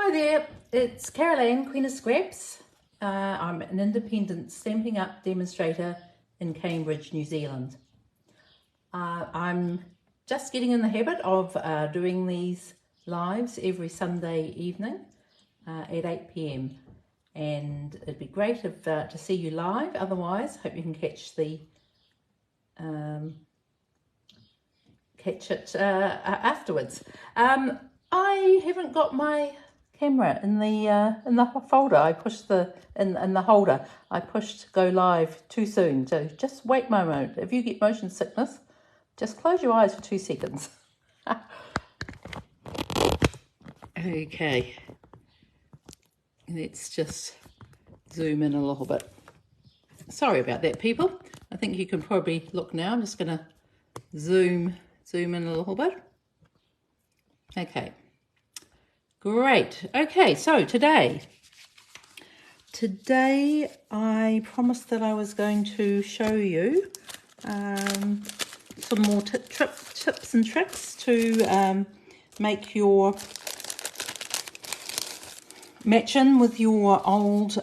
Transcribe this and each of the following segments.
Hi there, it's Caroline, Queen of Scraps. I'm an independent Stampin' Up demonstrator in Cambridge, New Zealand. I'm just getting in the habit of doing these lives every Sunday evening at 8 p.m. and it'd be great if, to see you live. Otherwise, hope you can catch it afterwards. I haven't got my camera in the folder. I pushed in the holder. I pushed go live too soon. So just wait a moment. If you get motion sickness, just close your eyes for 2 seconds. Okay. Let's just zoom in a little bit. Sorry about that, people. I think you can probably look now. I'm just going to zoom in a little bit. Okay. Great. Okay, so today I promised that I was going to show you some more tips and tricks to make your matching with your old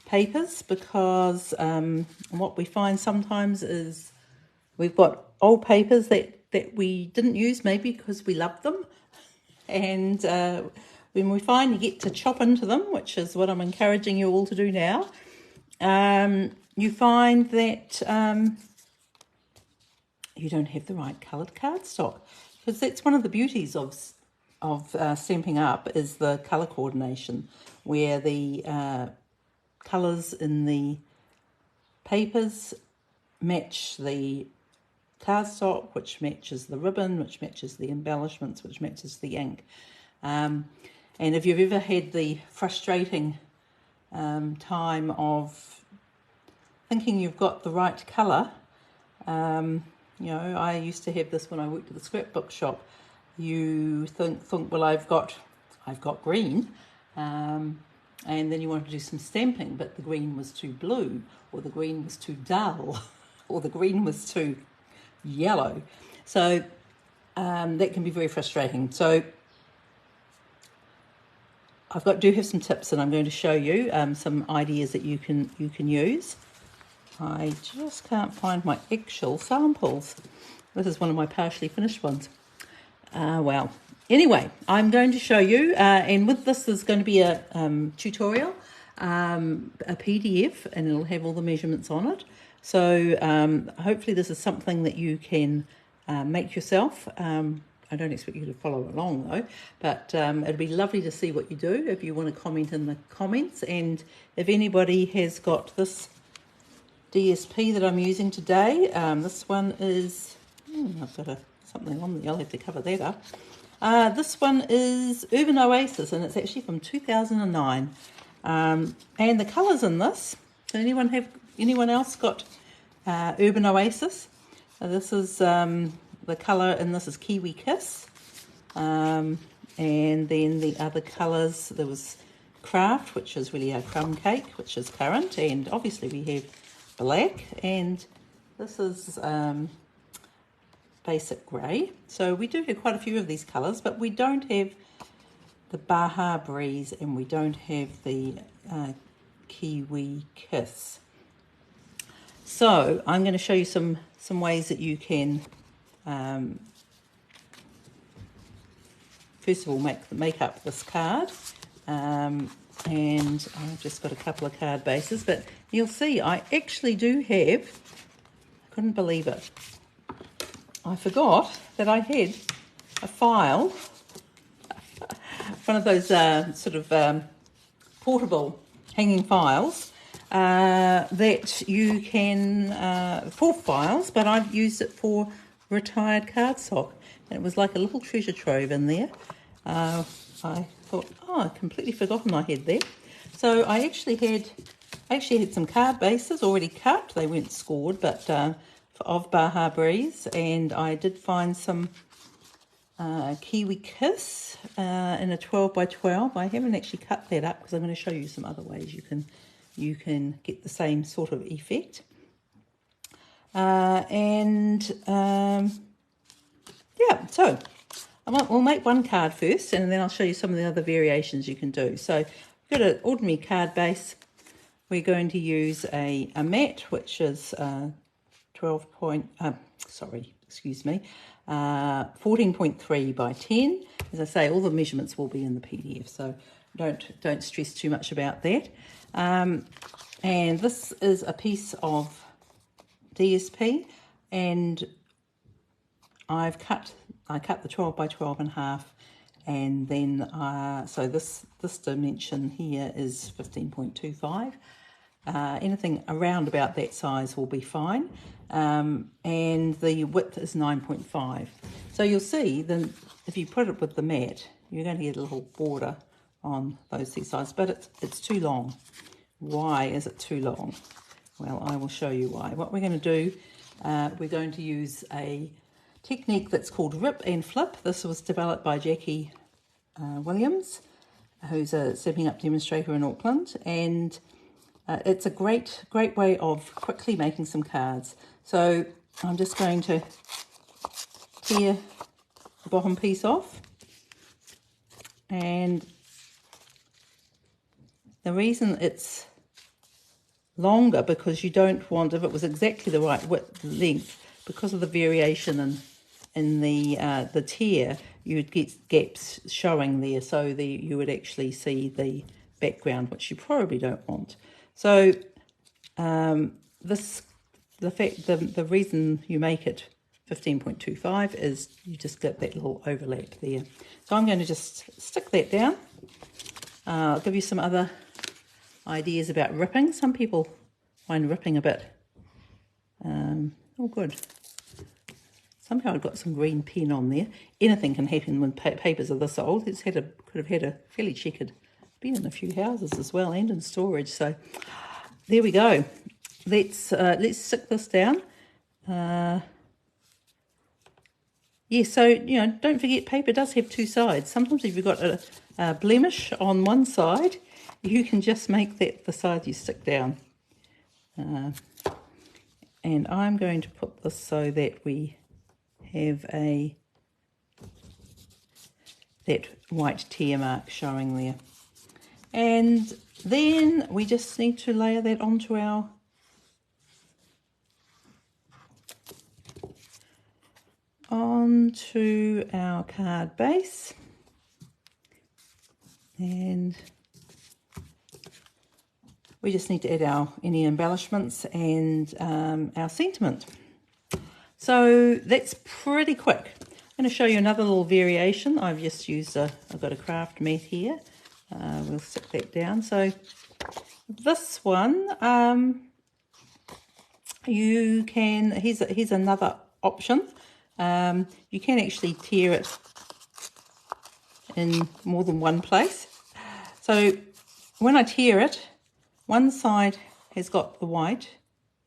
papers, because what we find sometimes is we've got old papers that we didn't use maybe because we loved them, and when we finally get to chop into them, which is what I'm encouraging you all to do now, you find that you don't have the right coloured cardstock, because that's one of the beauties of Stampin' Up is the colour coordination, where the colours in the papers match the cardstock, which matches the ribbon, which matches the embellishments, which matches the ink. And if you've ever had the frustrating time of thinking you've got the right colour, you know, I used to have this when I worked at the scrapbook shop. You think well, I've got green, and then you want to do some stamping, but the green was too blue, or the green was too dull, or the green was too yellow. So that can be very frustrating. So do have some tips, and I'm going to show you some ideas that you can use. I just can't find my actual samples. This is one of my partially finished ones. Well, anyway, I'm going to show you, and with this there's going to be a tutorial, a PDF, and it'll have all the measurements on it. So hopefully this is something that you can make yourself. I don't expect you to follow along though, but it'd be lovely to see what you do if you want to comment in the comments. And if anybody has got this DSP that I'm using today, this one is, I've got something on there, I'll have to cover that up. This one is Urban Oasis, and it's actually from 2009. And the colours in this, anyone else got Urban Oasis? This is the colour, and this is Kiwi Kiss. And then the other colours, there was Craft, which is really a crumb cake, which is currant, and obviously we have black, and this is basic grey. So we do have quite a few of these colours, but we don't have the Baja Breeze, and we don't have the Kiwi Kiss. So I'm going to show you some ways that you can first of all make up this card, and I've just got a couple of card bases, but you'll see I actually do have, I couldn't believe it, I forgot that I had a file, one of those sort of portable hanging files that you can, for files, but I've used it for retired cardstock, and it was like a little treasure trove in there. I thought, oh, I completely forgotten I had that. So I actually had some card bases already cut. They weren't scored, but of Baja Breeze, and I did find some Kiwi Kiss in a 12 by 12. I haven't actually cut that up because I'm going to show you some other ways you can get the same sort of effect. Yeah, so we'll make one card first, and then I'll show you some of the other variations you can do. So we've got an ordinary card base. We're going to use a mat, which is 14.3 by 10. As I say, all the measurements will be in the PDF, so don't stress too much about that. And this is a piece of DSP, and I cut the 12 by 12 in half, and then so this dimension here is 15.25. Anything around about that size will be fine, and the width is 9.5. So you'll see then if you put it with the mat, you're going to get a little border on those two sides, but it's too long. Why is it too long? Well, I will show you why. What we're going to do, we're going to use a technique that's called rip and flip. This was developed by Jackie Williams, who's a stepping up demonstrator in Auckland, and it's a great way of quickly making some cards. So I'm just going to tear the bottom piece off, and the reason it's longer, because you don't want, if it was exactly the right width, length, because of the variation in the tear, you would get gaps showing there, so you would actually see the background, which you probably don't want. So the reason you make it 15.25 is you just get that little overlap there. So I'm going to just stick that down. I'll give you some other ideas about ripping. Some people find ripping a bit oh good. Somehow I've got some green pen on there. Anything can happen when papers are this old. It's could have had a fairly checkered, been in a few houses as well and in storage. So there we go. Let's stick this down. Yeah, so don't forget, paper does have two sides. Sometimes if you've got a blemish on one side, you can just make that the side you stick down. And I'm going to put this so that we have that white tear mark showing there. And then we just need to layer that onto our card base. And we just need to add any embellishments and our sentiment. So that's pretty quick. I'm going to show you another little variation. I've just used I've got a craft mat here. We'll stick that down. So this one, you can, here's another option. You can actually tear it in more than one place. So when I tear it, one side has got the white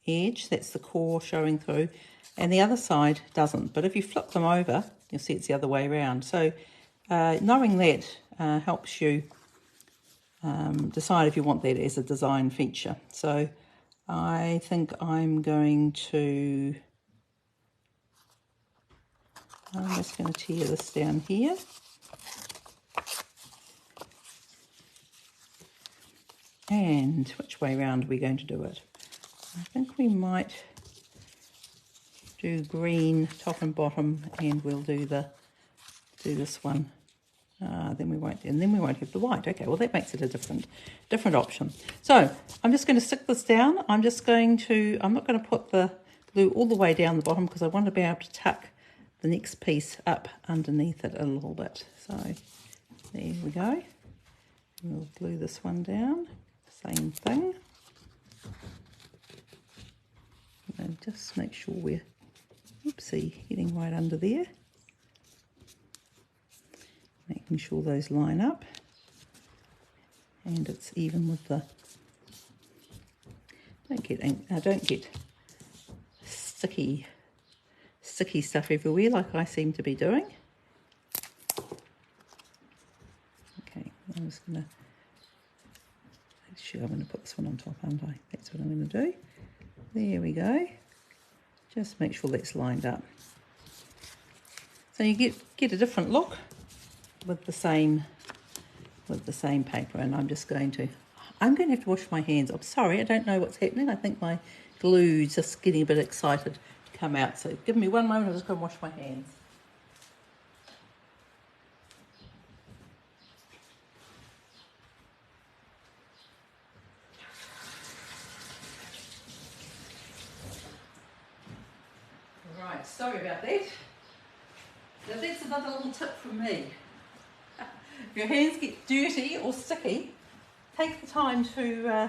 edge, that's the core showing through, and the other side doesn't. But if you flip them over, you'll see it's the other way around. So knowing that helps you decide if you want that as a design feature. So I think I'm just going to tear this down here. And which way round are we going to do it? I think we might do green top and bottom, and we'll do this one. Then we won't have the white. Okay, well that makes it a different option. So I'm just going to stick this down. I'm not going to put the glue all the way down the bottom because I want to be able to tuck the next piece up underneath it a little bit. So there we go. We'll glue this one down. Same thing. And just make sure we're, getting right under there. Making sure those line up. And it's even with the, don't get sticky stuff everywhere like I seem to be doing. Okay, I'm just going to, I'm going to put this one on top, aren't I? That's what I'm going to do. There we go. Just make sure that's lined up. So you get a different look with the same paper. And I'm going to have to wash my hands. I'm sorry, I don't know what's happening. I think my glue's just getting a bit excited to come out. So give me one moment, I'm just going to wash my hands. Right, sorry about that. Now that's another little tip from me. If your hands get dirty or sticky, take the time to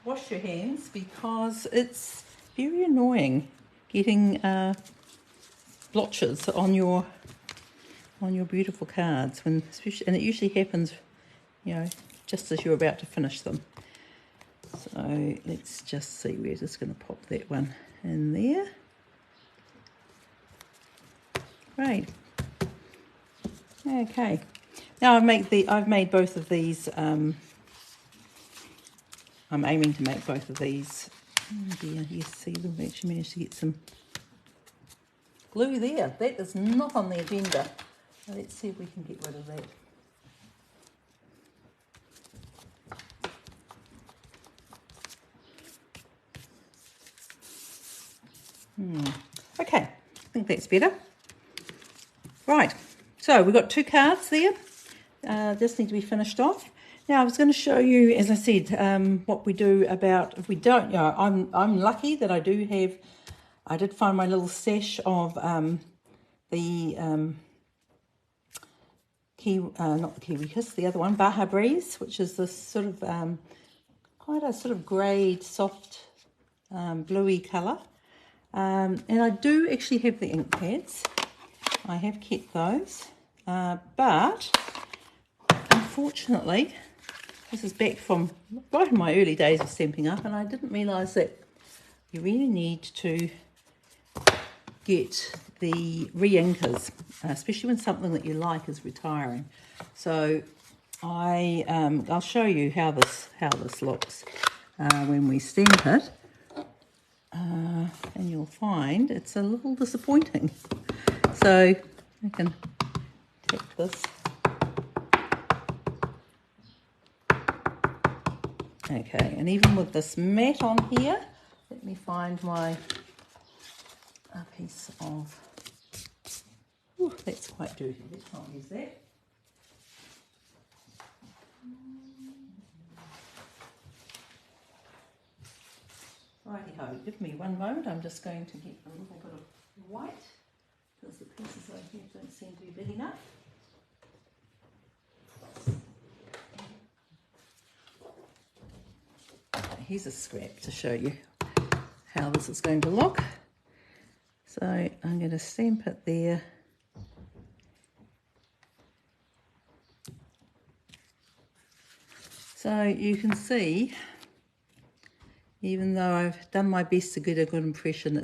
wash your hands, because it's very annoying getting blotches on your beautiful cards, and it usually happens, just as you're about to finish them. So let's just see. We're just going to pop that one in there. Great. Okay. Now I've made both of these. I'm aiming to make both of these. Oh dear, you see them. I've actually managed to get some glue there. That is not on the agenda. Let's see if we can get rid of that. Okay, I think that's better. Right, so we've got 2 cards there. Just need to be finished off. Now I was going to show you, as I said, what we do about if we don't. I'm lucky that I did find my little stash of not the Kiwi Kiss, the other one, Baja Breeze, which is this sort of quite a sort of grey, soft, bluey colour. And I do actually have the ink pads. I have kept those, but unfortunately, this is back from right in my early days of Stampin' Up, and I didn't realise that you really need to get the re-inkers, especially when something that you like is retiring. So I'll show you how this looks when we stamp it, and you'll find it's a little disappointing. So I can take this. Okay, and even with this mat on here, let me find a piece of, that's quite dirty, let's not use that. Righty-ho, give me one moment, I'm just going to get a little bit of white, because the pieces I have don't seem to be big enough. Okay, here's a scrap to show you how this is going to look. So I'm going to stamp it there. So you can see, even though I've done my best to get a good impression,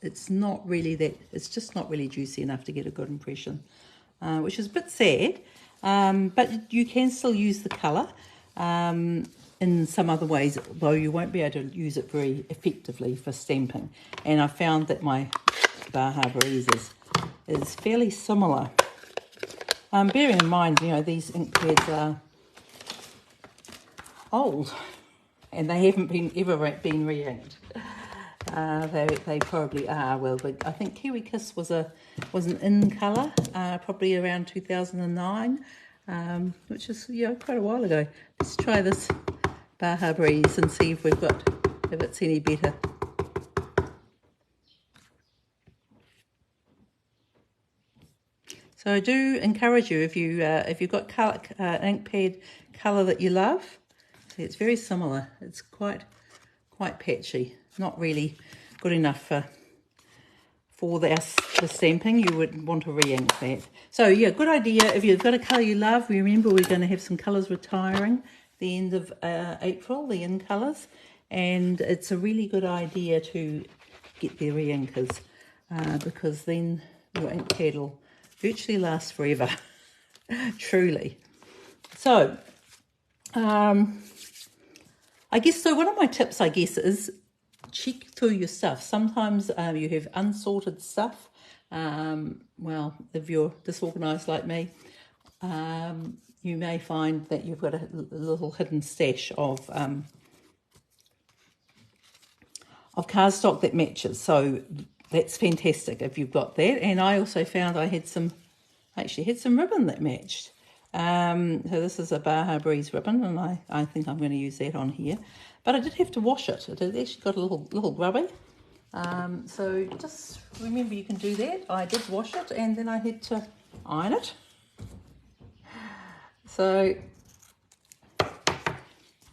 it's not really that, it's just not really juicy enough to get a good impression, which is a bit sad, but you can still use the colour in some other ways, though you won't be able to use it very effectively for stamping. And I found that my Baja Breeze is fairly similar. Bearing in mind, these ink pads are old and they haven't ever been re-inked. They probably are. Well, but I think Kiwi Kiss was an in colour, probably around 2009, which is quite a while ago. Let's try this Baja Breeze and see if it's any better. So I do encourage you, if you've got ink pad colour that you love, see, it's very similar. It's quite patchy, not really good enough for the stamping. You would want to re-ink that. So yeah, good idea. If you've got a colour you love, remember we're going to have some colours retiring the end of April, the in colours, and it's a really good idea to get the re-inkers because then your ink pad will virtually last forever, truly. So I guess, so one of my tips, is check through your stuff. Sometimes you have unsorted stuff well, if you're disorganised like me, you may find that you've got a little hidden stash of cardstock that matches. So that's fantastic if you've got that. And I also found I actually had some ribbon that matched. So this is a Baja Breeze ribbon, and I think I'm going to use that on here. But I did have to wash it. It had actually got a little grubby. So just remember you can do that. I did wash it and then I had to iron it. So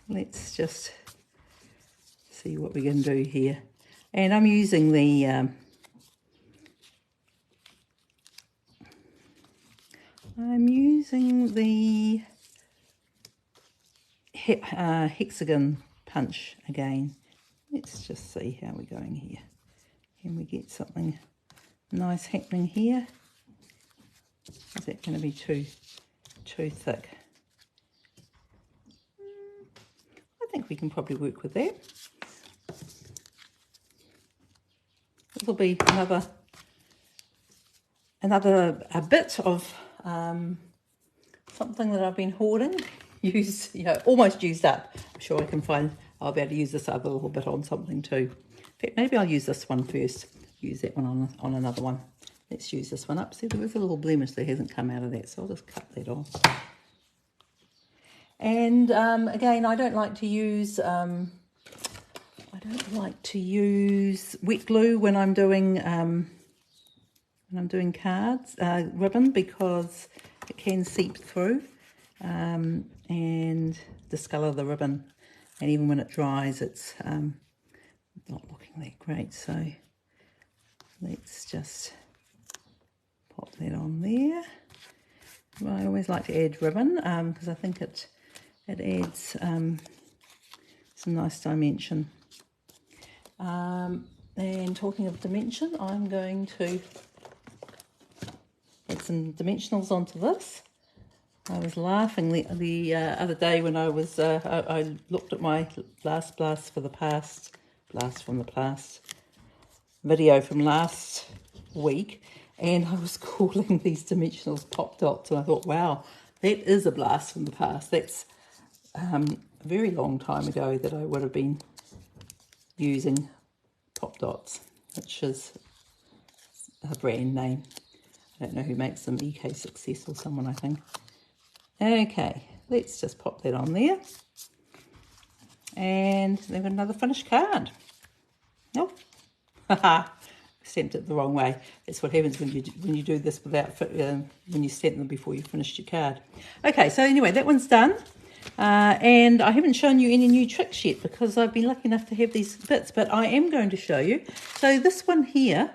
let's just see what we can do here. And I'm using the hexagon punch again. Let's just see how we're going here. Can we get something nice happening here? Is that going to be too thick? I think we can probably work with that. This will be another bit of something that I've been hoarding, almost used up. I'm sure I'll be able to use this other little bit on something too. In fact, maybe I'll use this one first. Use that one on another one. Let's use this one up. See, there is a little blemish that hasn't come out of that, so I'll just cut that off. And again, I don't like to use wet glue when I'm doing cards, ribbon, because it can seep through and discolour the ribbon. And even when it dries, it's not looking that great. So let's just pop that on there. Well, I always like to add ribbon because I think it adds some nice dimension. And talking of dimension, I'm going to add some dimensionals onto this. I was laughing the other day when I looked at my blast from the past video from last week, and I was calling these dimensionals pop dots, and I thought, wow, that is a blast from the past. That's a very long time ago that I would have been using pop dots, which is a brand name. I don't know who makes them, EK Success or someone, I think. Okay, let's just pop that on there. And then another finished card. Nope. Haha, stamped it the wrong way. That's what happens when you do this without when you stamp them before you finished your card. Okay, so anyway, that one's done. And I haven't shown you any new tricks yet because I've been lucky enough to have these bits, but I am going to show you. So this one here,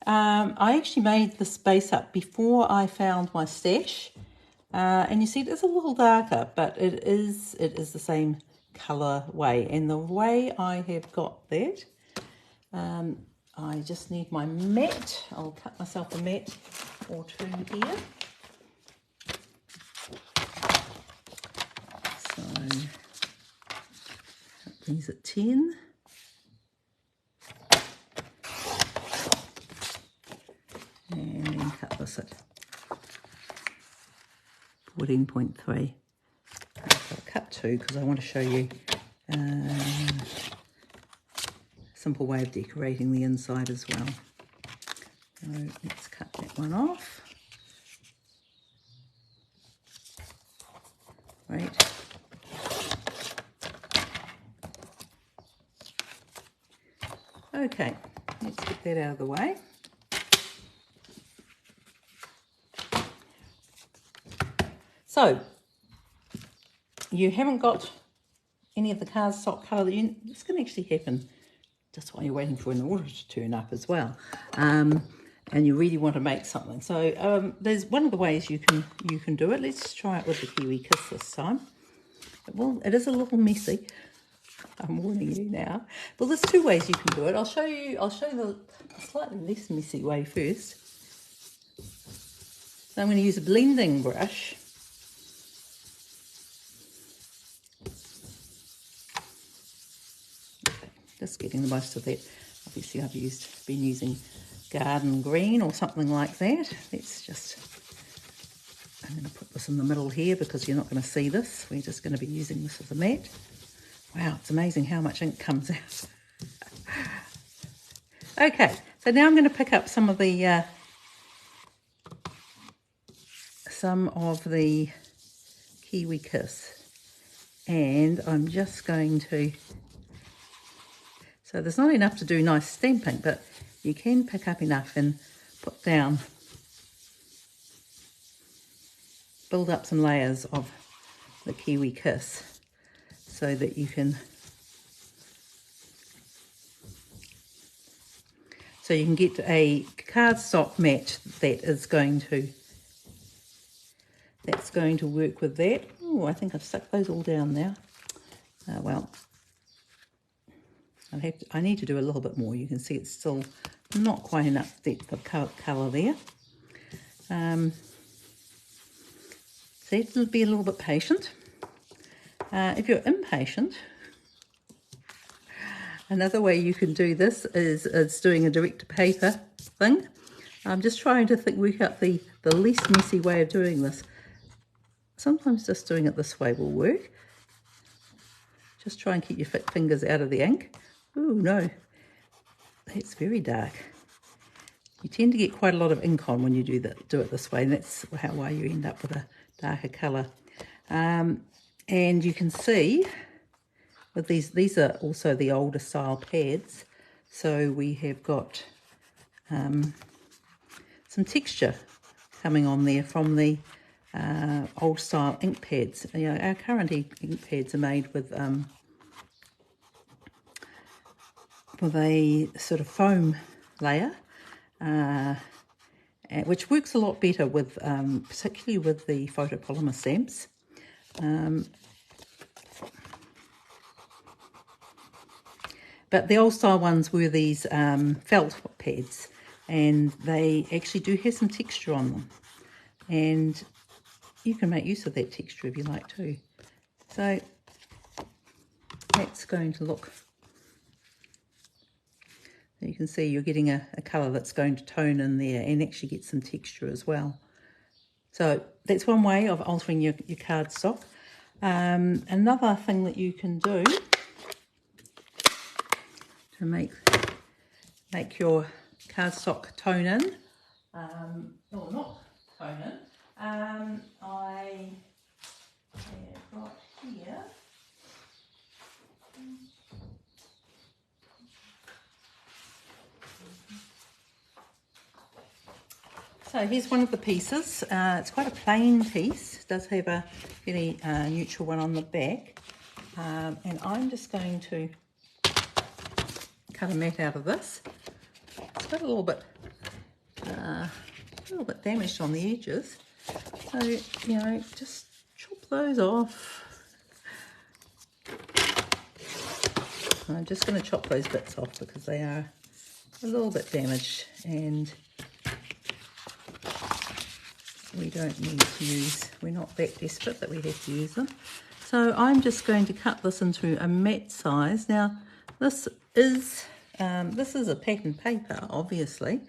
I actually made this base up before I found my stash. And you see it is a little darker, but it is the same colour way. And the way I have got that, I just need my mat. I'll cut myself a mat or two here. So cut these at 10. And then cut this at 14.3. I'll cut 2 because I want to show you a simple way of decorating the inside as well. So let's cut that one off. Right. Okay, let's get that out of the way. So, you haven't got any of the cardstock colour. This can actually happen just while you're waiting for an order to turn up as well. And you really want to make something. So there's one of the ways you can do it. Let's try it with the Kiwi Kiss this time. Well, it is a little messy. I'm warning you now. Well, there's two ways you can do it. I'll show you the slightly less messy way first. So I'm going to use a blending brush. Just getting the most of that. Obviously I've been using garden green or something like that. I'm going to put this in the middle here because you're not going to see this. We're just going to be using this as a mat. Wow, it's amazing how much ink comes out. Okay, so now I'm going to pick up some of the Kiwi Kiss, and I'm just going to, so there's not enough to do nice stamping, but you can pick up enough and put down, build up some layers of the Kiwi Kiss so that you can get a cardstock mat that's going to work with that. Oh, I think I've stuck those all down now. Well, I need to do a little bit more. You can see it's still not quite enough depth of colour there. So you have to be a little bit patient. If you're impatient, another way you can do this is doing a direct to paper thing. I'm just trying to work out the least messy way of doing this. Sometimes just doing it this way will work. Just try and keep your fingers out of the ink. Ooh, no, that's very dark. You tend to get quite a lot of ink on when you do it this way, and that's why you end up with a darker colour. And you can see with these are also the older style pads, so we have got some texture coming on there from the old style ink pads. You know, our current ink pads are made with a sort of foam layer, which works a lot better with, particularly with the photopolymer stamps. But the old style ones were these felt pads, and they actually do have some texture on them, and you can make use of that texture if you like too. So that's going to look, you can see you're getting a colour that's going to tone in there and actually get some texture as well. So that's one way of altering your cardstock. Another thing that you can do to make your cardstock tone in, or not tone in, I have got here so here's one of the pieces. It's quite a plain piece. It does have a very neutral one on the back, and I'm just going to cut a mat out of this. It's got a little bit damaged on the edges, so you know, just chop those off. I'm just going to chop those bits off because they are a little bit damaged, and we don't need to use, we're not that desperate that we have to use them. So I'm just going to cut this into a matte size. Now this is a pattern paper, obviously,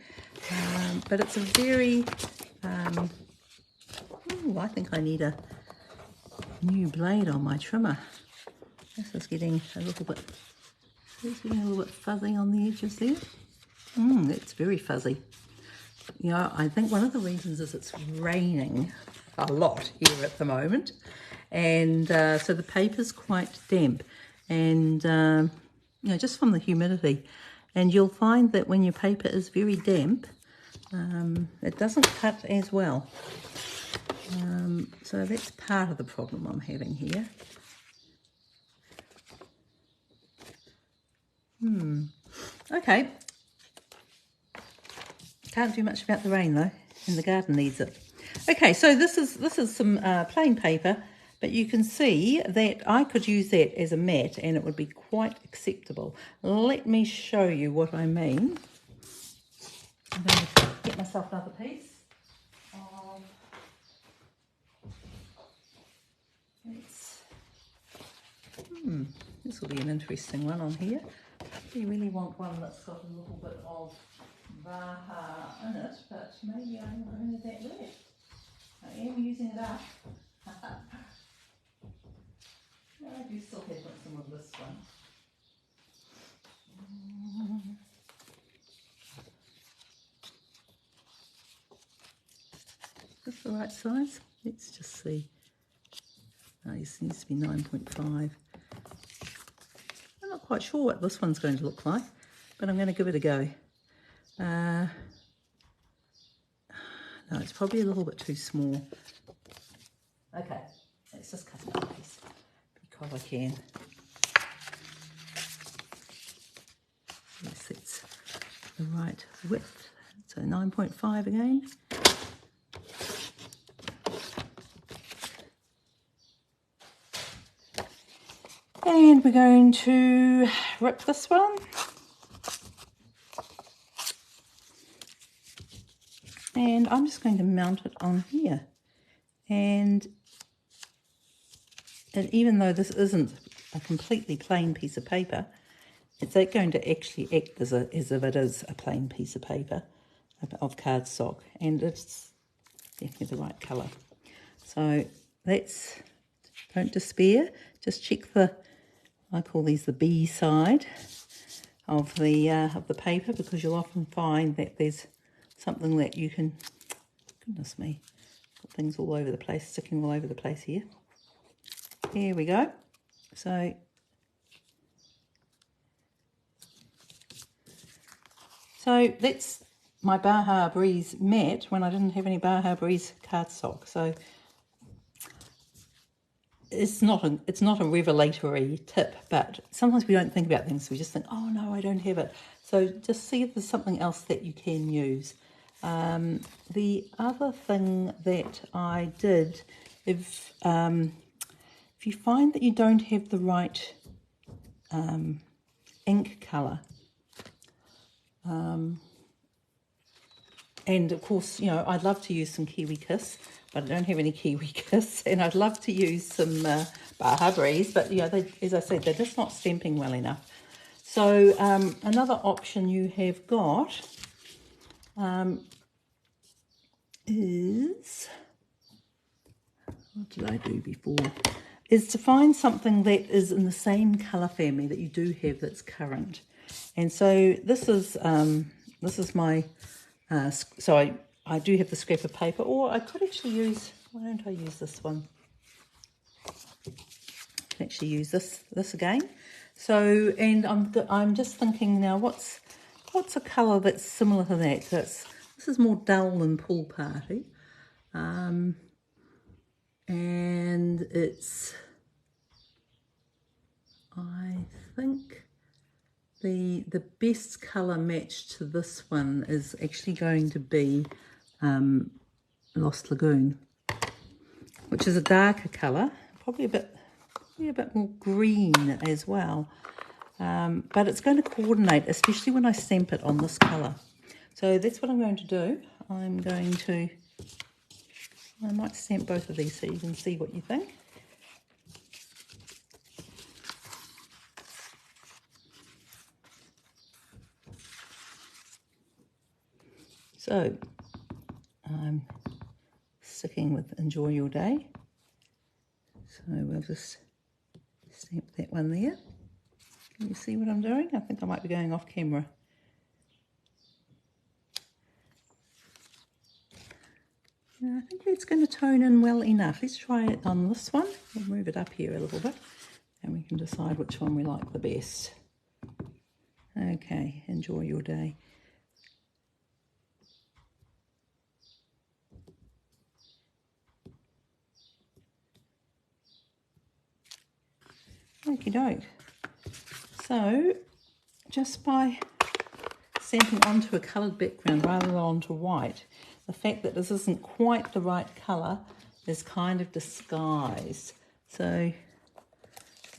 but it's a very, I think I need a new blade on my trimmer. This is getting a little bit fuzzy on the edges there. It's very fuzzy. You know, I think one of the reasons is it's raining a lot here at the moment, and so the paper's quite damp, and you know, just from the humidity. And you'll find that when your paper is very damp, it doesn't cut as well. So that's part of the problem I'm having here. Okay. Can't do much about the rain though, and the garden needs it. Okay, so this is some plain paper, but you can see that I could use that as a mat and it would be quite acceptable. Let me show you what I mean. I'm going to get myself another piece of, this will be an interesting one on here. You really want one that's got a little bit of Baha in it, but maybe I haven't only that left. I am using it up. I do still have some of this one. Is this the right size? Let's just see. Oh, this needs to be 9.5. I'm not quite sure what this one's going to look like, but I'm going to give it a go. No, it's probably a little bit too small. Okay, let's just cut it a piece because I can. Yes, it's the right width. So 9.5 again. And we're going to rip this one. And I'm just going to mount it on here. And even though this isn't a completely plain piece of paper, it's going to actually act as if it is a plain piece of paper of cardstock. And it's definitely the right colour. So don't despair. Just check I call these the B side of the paper, because you'll often find that there's something that you can, goodness me, got things all over the place, sticking all over the place here. Here we go. So that's my Baja Breeze mat when I didn't have any Baja Breeze cardstock. So it's not a revelatory tip, but sometimes we don't think about things. We just think, oh no, I don't have it. So just see if there's something else that you can use. The other thing that I did, if you find that you don't have the right ink colour, and of course, you know, I'd love to use some Kiwi Kiss, but I don't have any Kiwi Kiss, and I'd love to use some Baja Breeze, but you know, as I said, they're just not stamping well enough. So another option you have got is, what did I do before? Is to find something that is in the same colour family that you do have that's current. And so this is my, so I do have the scrap of paper, or I could actually use, why don't I use this one? I can actually use this again. So, and I'm just thinking now, what's a colour that's similar to that? This is more dull than Pool Party. And it's, I think the best colour match to this one is actually going to be Lost Lagoon, which is a darker colour, probably a bit more green as well. But it's going to coordinate, especially when I stamp it on this colour. So that's what I'm going to do. I might stamp both of these so you can see what you think. So I'm sticking with Enjoy Your Day. So we'll just stamp that one there. Can you see what I'm doing? I think I might be going off camera. I think that's going to tone in well enough. Let's try it on this one. We'll move it up here a little bit and we can decide which one we like the best. Okay, Enjoy Your Day. Okie doke. So just by stamping onto a coloured background rather than onto white, the fact that this isn't quite the right colour is kind of disguised. So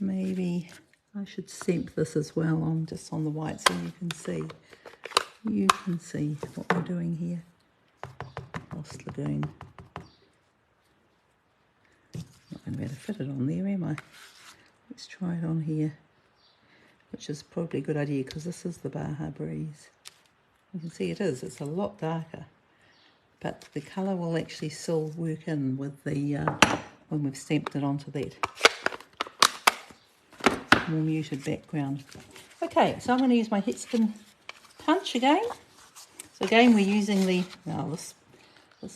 maybe I should stamp this as well on just on the white so you can see. You can see what we're doing here. Lost Lagoon. Not going to be able to fit it on there, am I? Let's try it on here, which is probably a good idea because this is the Baja Breeze. You can see it's a lot darker, but the colour will actually still work in with the when we've stamped it onto that more muted background. Okay, so I'm going to use my hexagon punch again. So again, we're using the, now this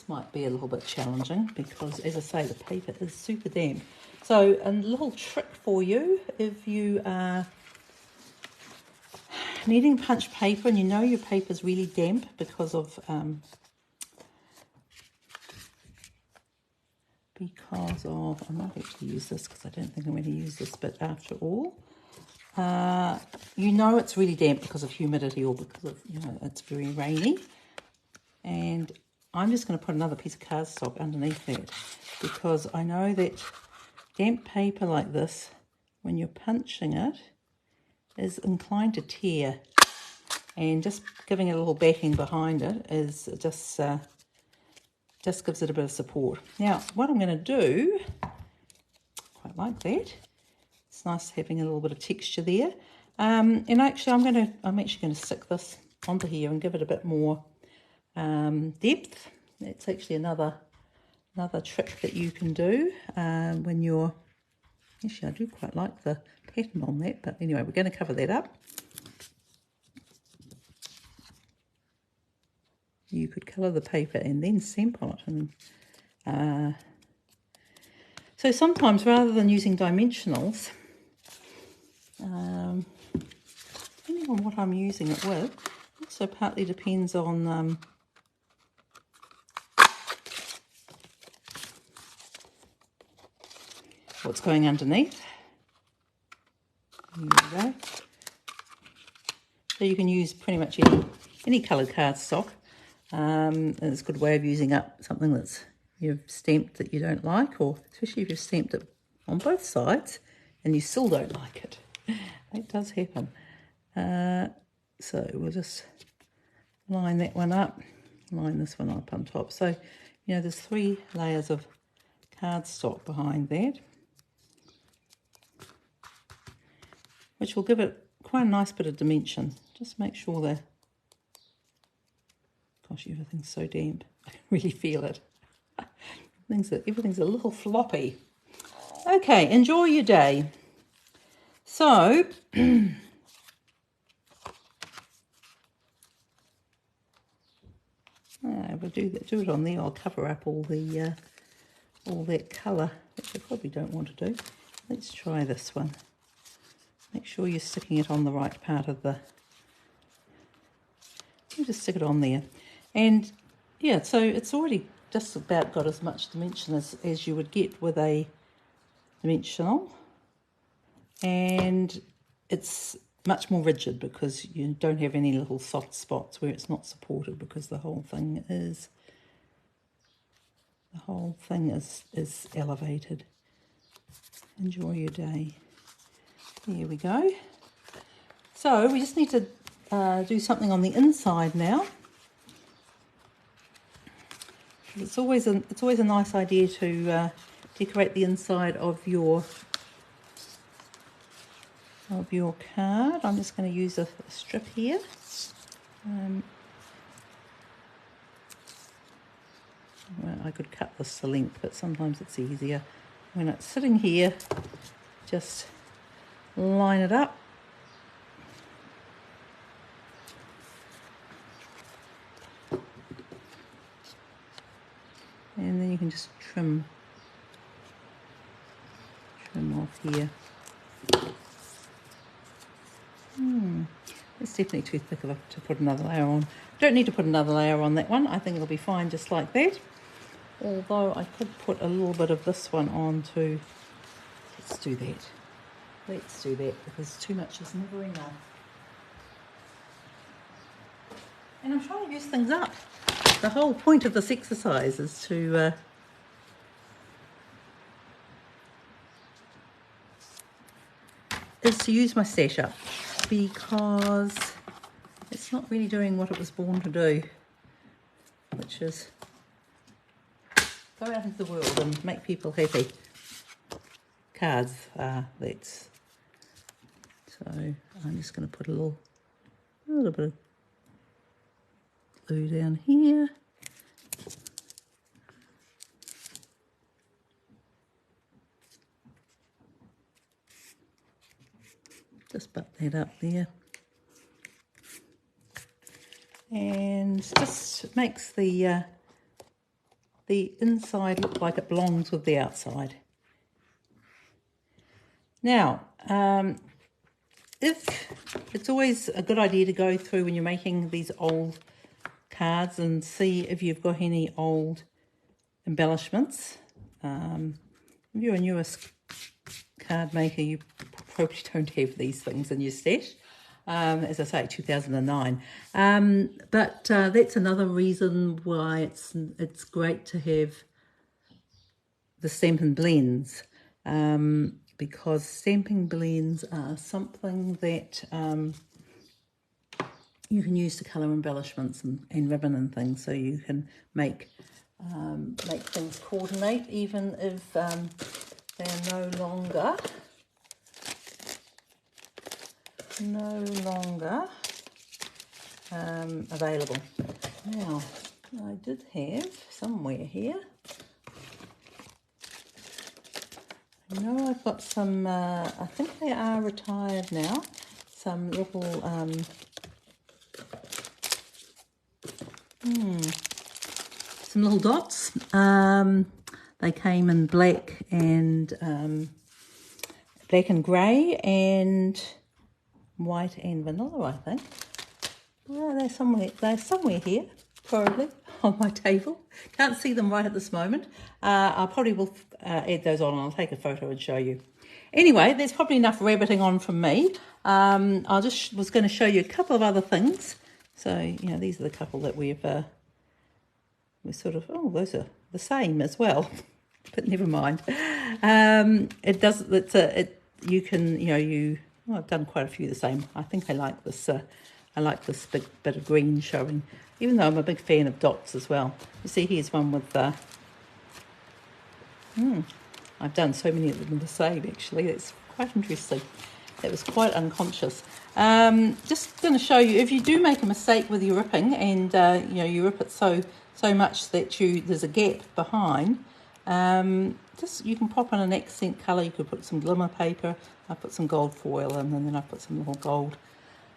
might be a little bit challenging because, as I say, the paper is super damp. So a little trick for you, if you are needing punch paper and you know your paper's really damp because of I might actually use this because I don't think I'm going to use this bit after all. You know it's really damp because of humidity or because of, you know, it's very rainy. And I'm just going to put another piece of cardstock underneath that because I know that damp paper like this, when you're punching it, is inclined to tear. And just giving it a little backing behind it is just gives it a bit of support. Now, what I'm going to do, quite like that. It's nice having a little bit of texture there. And actually, I'm actually going to stick this onto here and give it a bit more depth. It's actually another trick that you can do when you're. Actually, I do quite like the pattern on that, but anyway, we're going to cover that up. You could colour the paper and then stamp on it. And so sometimes, rather than using dimensionals, depending on what I'm using it with, also partly depends on what's going underneath. There you go. So you can use pretty much any coloured cardstock. And it's a good way of using up something that's you've stamped that you don't like, or especially if you've stamped it on both sides and you still don't like it. That does happen. So we'll just line that one up, line this one up on top. So, you know, there's 3 layers of cardstock behind that, which will give it quite a nice bit of dimension. Just make sure that, gosh, everything's so damp. I can really feel it. Everything's a little floppy. Okay, enjoy your day. So, we'll do it on there. I'll cover up all that colour, which I probably don't want to do. Let's try this one. Make sure you're sticking it on the right part of the. You just stick it on there, and yeah, so it's already just about got as much dimension as you would get with a dimensional, and it's much more rigid because you don't have any little soft spots where it's not supported because the whole thing is elevated. Enjoy your day. There we go. So we just need to do something on the inside now. It's always a nice idea to decorate the inside of your card. I'm just going to use a strip here. Well, I could cut this to length, but sometimes it's easier when it's sitting here. Just line it up. And then you can just trim off here. It's definitely too thick to put another layer on. Don't need to put another layer on that one. I think it'll be fine just like that. Although I could put a little bit of this one on too. Let's do that because too much is never enough. And I'm trying to use things up. The whole point of this exercise is to use my stash up, because it's not really doing what it was born to do, which is go out into the world and make people happy. Cards are that. So I'm just going to put a little bit of glue down here. Just butt that up there. And just makes the inside look like it belongs with the outside. Now, if it's always a good idea to go through when you're making these old cards and see if you've got any old embellishments. If you're a newer card maker, you probably don't have these things in your stash. As I say, 2009. But that's another reason why it's great to have the Stampin' Blends, because Stampin' Blends are something that you can use to colour embellishments and ribbon and things, so you can make things coordinate, even if they're no longer available. Now, I did have somewhere here, I know I've got some, I think they are retired now, some little, some little dots. They came in black and grey and white and vanilla, I think. Well, they're somewhere here, probably on my table. Can't see them right at this moment. I probably will add those on and I'll take a photo and show you. Anyway, there's probably enough rabbiting on from me. I just was going to show you a couple of other things. So, you know, these are the couple that we're sort of, oh, those are the same as well. But never mind. It does, you can, you know, well, I've done quite a few the same. I think I like this big bit of green showing, even though I'm a big fan of dots as well. You see, here's one with, I've done so many of them the same, actually. It's quite interesting. It was quite unconscious. Just going to show you, if you do make a mistake with your ripping and, you know, you rip it so much that there's a gap behind, just you can pop in an accent colour. You could put some glimmer paper. I put some gold foil in, and then I put some little gold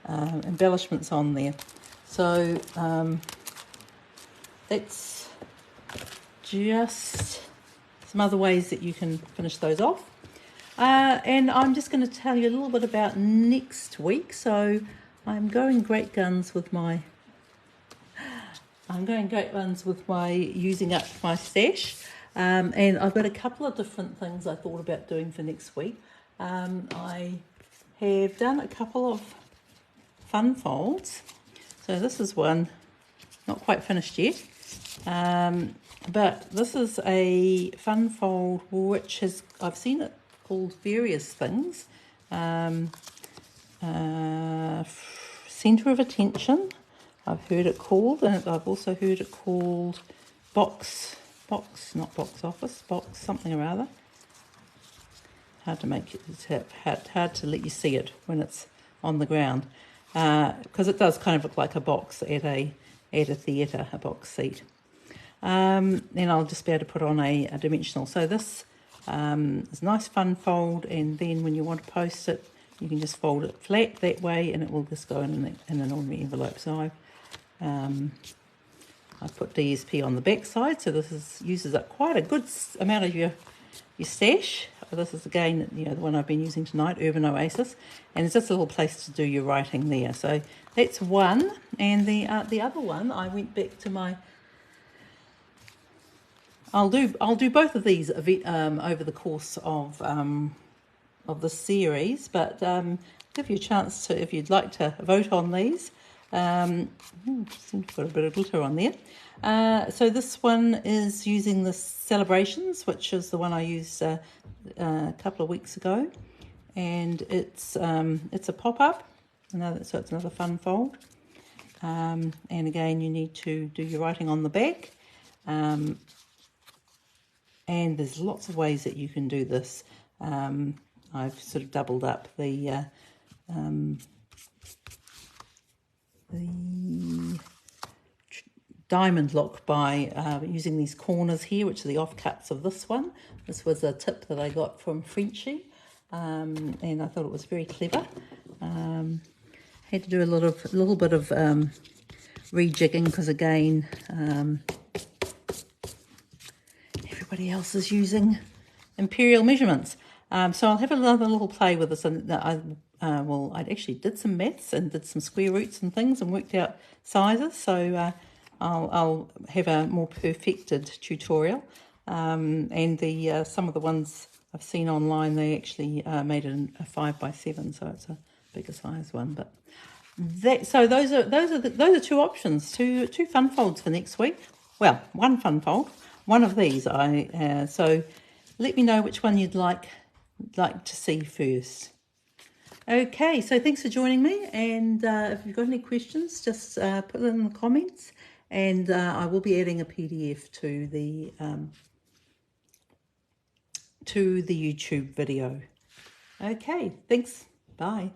embellishments on there. So that's just some other ways that you can finish those off. And I'm just going to tell you a little bit about next week. So I'm going great guns with my using up my stash. And I've got a couple of different things I thought about doing for next week. I have done a couple of fun folds. So this is one, not quite finished yet. But this is a fun fold which I've seen it called various things. Centre of Attention, I've heard it called, and I've also heard it called box, not box office, box something or other. Hard to make it, hard to let you see it when it's on the ground, because it does kind of look like a box at a theatre, a box seat. Then I'll just be able to put on a dimensional. So this is a nice fun fold, and then when you want to post it, you can just fold it flat that way, and it will just go in an ordinary envelope. So I've put DSP on the back side, so this uses up quite a good amount of your stash. This is again, you know, the one I've been using tonight, Urban Oasis, and it's just a little place to do your writing there. So that's one, and the other one, I went back to my. I'll do both of these over the course of the series, but give you a chance to, if you'd like to vote on these. Seem to put a bit of glitter on there. So this one is using the Celebrations, which is the one I used a couple of weeks ago, and it's a pop-up, so it's another fun fold. And again, you need to do your writing on the back, and there's lots of ways that you can do this. I've sort of doubled up the diamond look by using these corners here, which are the offcuts of this one. This was a tip that I got from Frenchie, and I thought it was very clever. Had to do a little bit of rejigging because again, everybody else is using imperial measurements. So I'll have another little play with this, and I actually did some maths and did some square roots and things and worked out sizes. So I'll have a more perfected tutorial. And some of the ones I've seen online, they actually made it a 5x7, so it's a bigger size one. But so those are two options, two fun folds for next week. Well, one fun fold, one of these. So let me know which one you'd like to see first. Okay, so thanks for joining me, and if you've got any questions, just put them in the comments, and I will be adding a PDF to the YouTube video. Okay, thanks. Bye.